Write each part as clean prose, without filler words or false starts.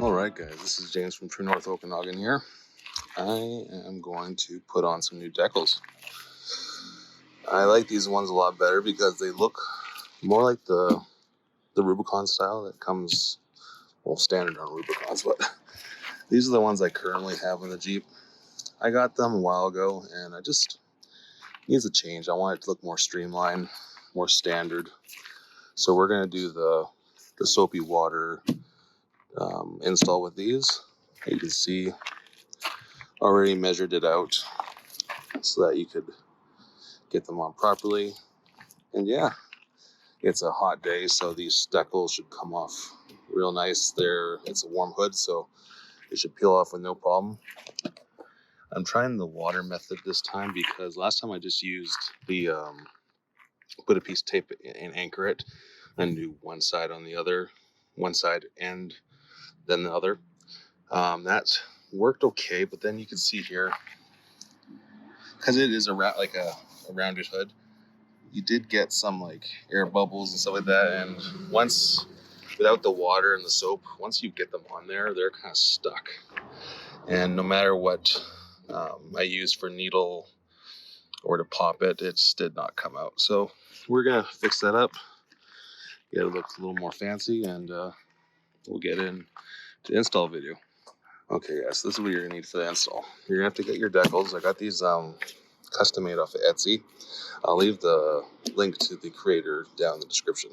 Alright guys, this is James from True North Okanagan here. I am going to put on some new decals. I like these ones a lot better because they look more like the Rubicon style that comes, well, standard on Rubicons, but these are the ones I currently have in the Jeep. I got them a while ago and I just needs a change. I want it to look more streamlined, more standard. So we're going to do the soapy water install with these. You can see already measured it out so that you could get them on properly. And yeah, it's a hot day, so these decals should come off real nice. It's a warm hood, so it should peel off with no problem. I'm trying the water method this time because last time I just used the put a piece of tape and anchor it and do one side on the other, one side and then the other. That worked okay, but then you can see here, because it is a rounded hood, you did get some like air bubbles and stuff like that, and once, without the water and the soap, once you get them on there, they're kind of stuck. And no matter what I used for needle or to pop it, it did not come out. So we're gonna fix that up, get it look a little more fancy, and we'll get in to install video. Okay guys, this is what you're gonna need for the install. You're gonna have to get your decals. I got these custom made off of Etsy. I'll leave the link to the creator down in the description.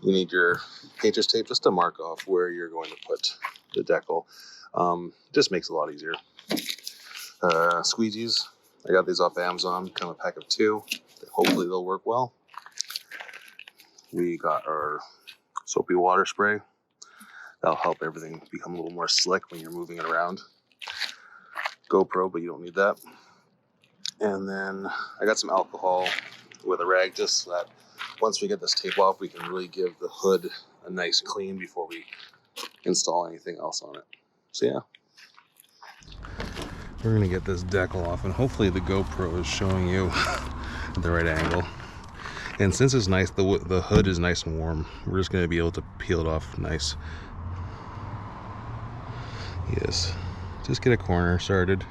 You need your painter's tape just to mark off where you're going to put the decal. Just makes it a lot easier. Squeegees. I got these off of Amazon, kind of a pack of 2. Hopefully they'll work well. We got our soapy water spray. That'll help everything become a little more slick when you're moving it around. GoPro, but you don't need that. And then I got some alcohol with a rag, just so that once we get this tape off, we can really give the hood a nice clean before we install anything else on it. So yeah. We're gonna get this decal off, and hopefully the GoPro is showing you at the right angle. And since it's nice, the hood is nice and warm, we're just gonna be able to peel it off nice. Yes, just get a corner started.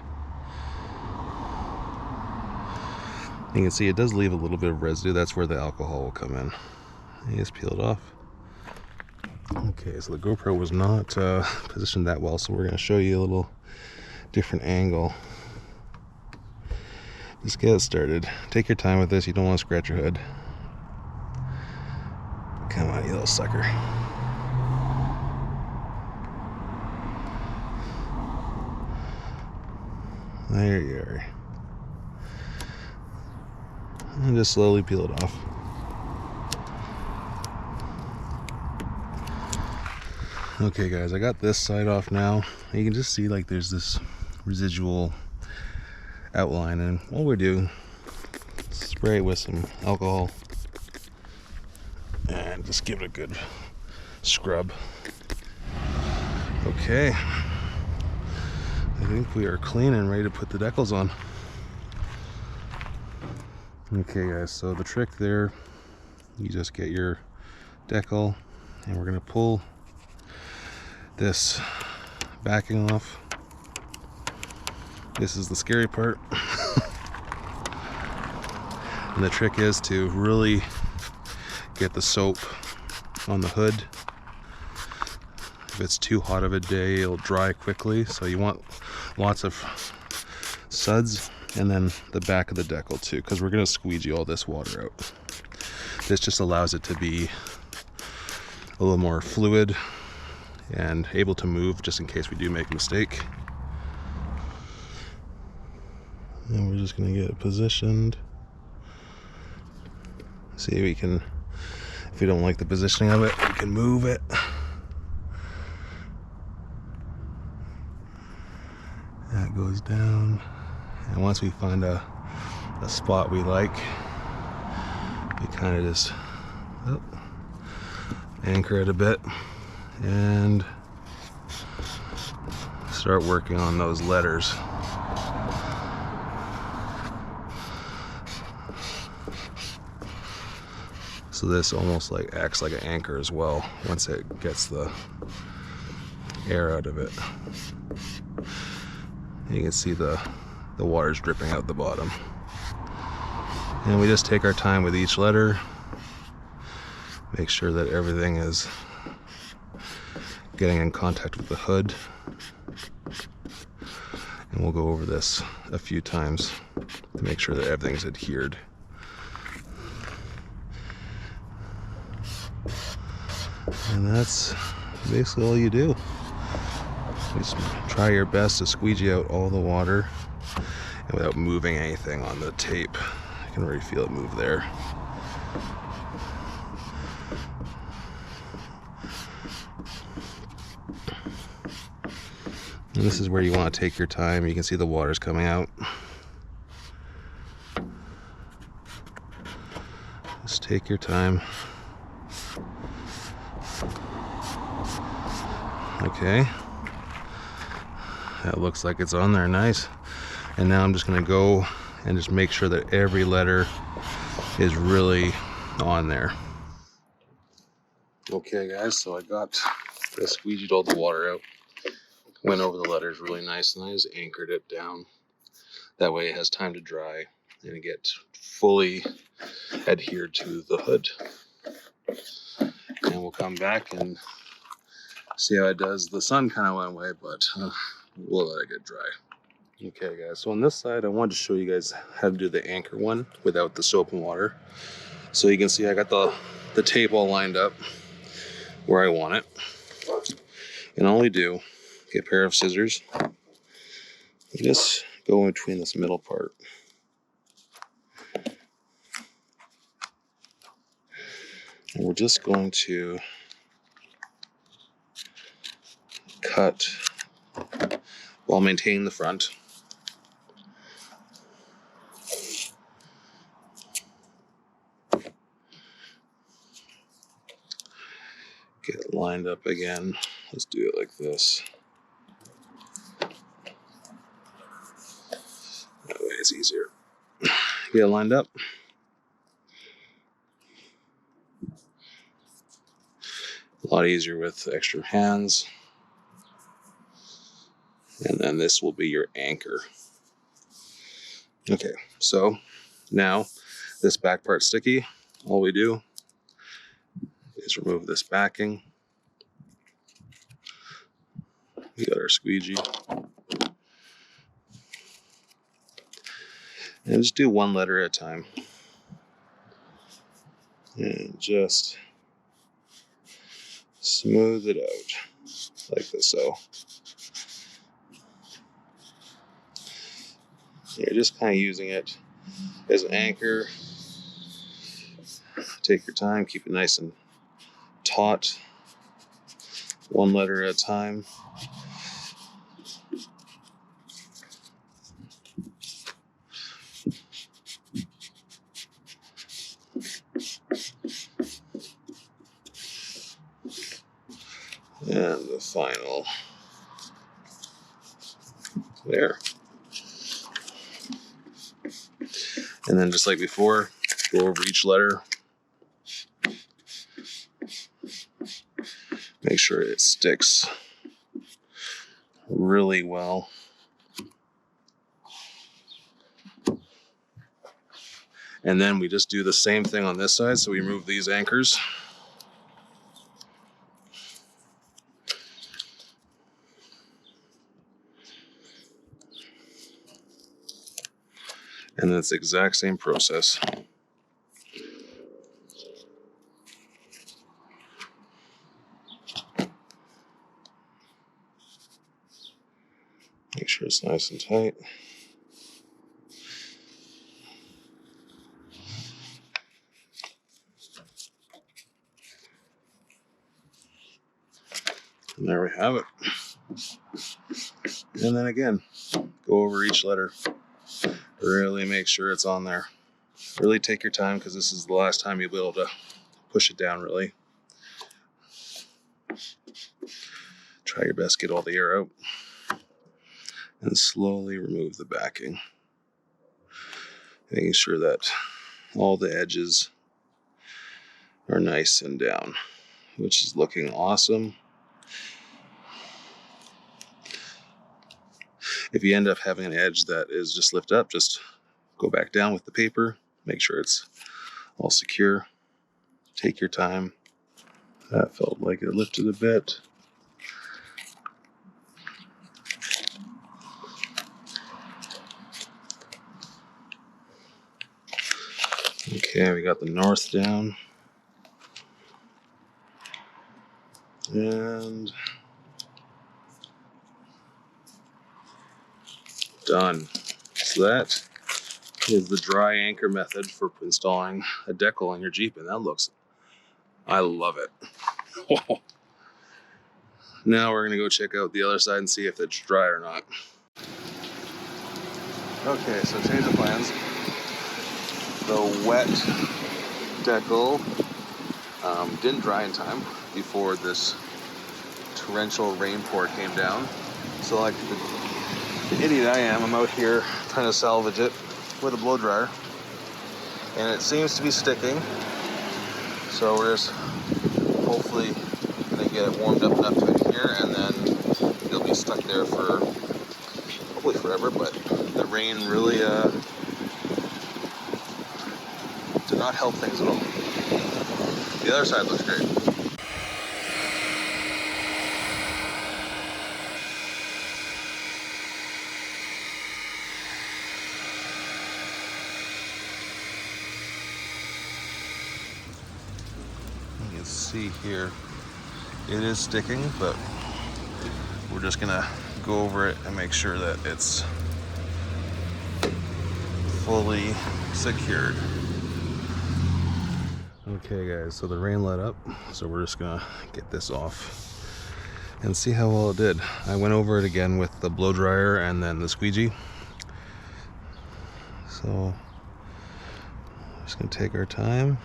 You can see it does leave a little bit of residue. That's where the alcohol will come in. You just peel it off. Okay, so the GoPro was not positioned that well, so we're going to show you a little different angle. Just get it started. Take your time with this. You don't want to scratch your hood. Come on, you little sucker. There you are. And just slowly peel it off. Okay guys, I got this side off now. You can just see like there's this residual outline, and what we do, spray it with some alcohol and just give it a good scrub. Okay, I think we are clean and ready to put the decals on. Okay guys, so the trick there, you just get your decal and we're going to pull this backing off. This is the scary part. And the trick is to really get the soap on the hood. If it's too hot of a day, it'll dry quickly, so you want lots of suds. And then the back of the decal too, because we're going to squeegee all this water out. This just allows it to be a little more fluid and able to move just in case we do make a mistake. And we're just going to get it positioned. See, we can, if we don't like the positioning of it, we can move it. That goes down. And once we find a spot we like, we kind of just anchor it a bit and start working on those letters. So this almost like acts like an anchor as well once it gets the air out of it. You can see the water's dripping out the bottom. And we just take our time with each letter, make sure that everything is getting in contact with the hood. And we'll go over this a few times to make sure that everything's adhered. And that's basically all you do. Just try your best to squeegee out all the water and without moving anything on the tape. I can already feel it move there. And this is where you want to take your time. You can see the water's coming out. Just take your time. Okay. That looks like it's on there, nice. And now I'm just gonna go and just make sure that every letter is really on there. Okay guys, so I squeegeed all the water out, went over the letters really nice, and I just anchored it down. That way it has time to dry and it gets fully adhered to the hood. And we'll come back and see how it does. The sun kind of went away, but we'll let it get dry. Okay guys, so on this side I wanted to show you guys how to do the anchor one without the soap and water. So you can see I got the tape all lined up where I want it. And all we do, get a pair of scissors, and just go in between this middle part. And we're just going to cut while maintaining the front. Get it lined up again. Let's do it like this. That way it's easier. Get it lined up. A lot easier with extra hands. And then this will be your anchor. Okay, so now this back part's sticky. All we do is remove this backing. We got our squeegee. And just do one letter at a time. And just smooth it out like this. So you're just kind of using it as an anchor. Take your time, keep it nice and taut. One letter at a time. And the final there. And then just like before, go over each letter. Make sure it sticks really well. And then we just do the same thing on this side. So we remove these anchors. And then it's the exact same process. Make sure it's nice and tight. And there we have it. And then again, go over each letter. Really make sure it's on there. Really take your time because this is the last time you'll be able to push it down really. Try your best to get all the air out. And slowly remove the backing. Making sure that all the edges are nice and down, which is looking awesome. If you end up having an edge that is just lifted up, just go back down with the paper, make sure it's all secure. Take your time. That felt like it lifted a bit. Okay, we got the north down. And done. So that is the dry anchor method for installing a decal on your Jeep, and that looks, I love it. Now we're gonna go check out the other side and see if it's dry or not. Okay, so change of plans. The wet decal didn't dry in time before this torrential rain pour came down. So like the idiot I am, I'm out here trying to salvage it with a blow dryer, and it seems to be sticking. So we're just hopefully gonna get it warmed up enough to it here, and then it'll be stuck there for hopefully forever. But the rain really did not help things at all. The other side looks great. You can see here, it is sticking, but we're just gonna go over it and make sure that it's fully secured. Okay guys, so the rain let up, so we're just gonna get this off and see how well it did. I went over it again with the blow dryer and then the squeegee. So just gonna take our time.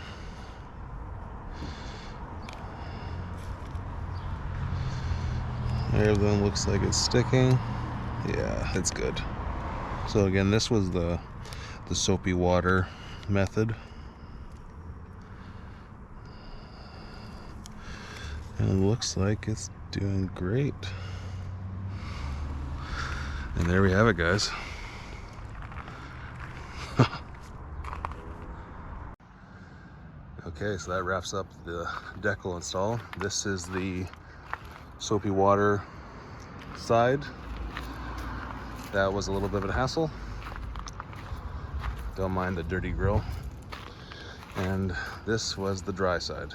Everything looks like it's sticking. Yeah, it's good. So again, this was the soapy water method. And it looks like it's doing great. And there we have it, guys. Okay, so that wraps up the decal install. This is the soapy water side. That was a little bit of a hassle. Don't mind the dirty grill. And this was the dry side.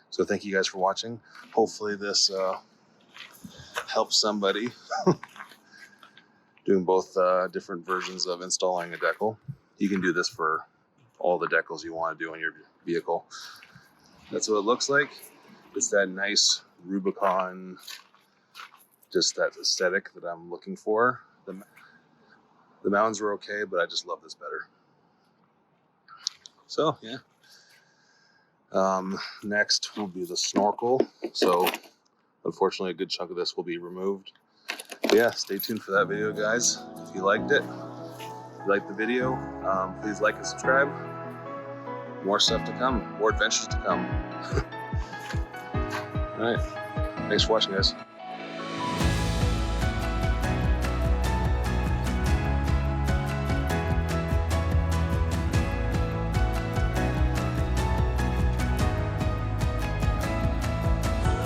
So thank you guys for watching. Hopefully this helps somebody doing both different versions of installing a decal. You can do this for all the decals you want to do on your vehicle. That's what it looks like. It's that nice Rubicon, just that aesthetic that I'm looking for. The mountains were okay, but I just love this better. So yeah. Next will be the snorkel. So unfortunately a good chunk of this will be removed. But yeah, stay tuned for that video, guys. If you liked it, if you liked the video, please like and subscribe. More stuff to come, more adventures to come. All right, thanks for watching, guys.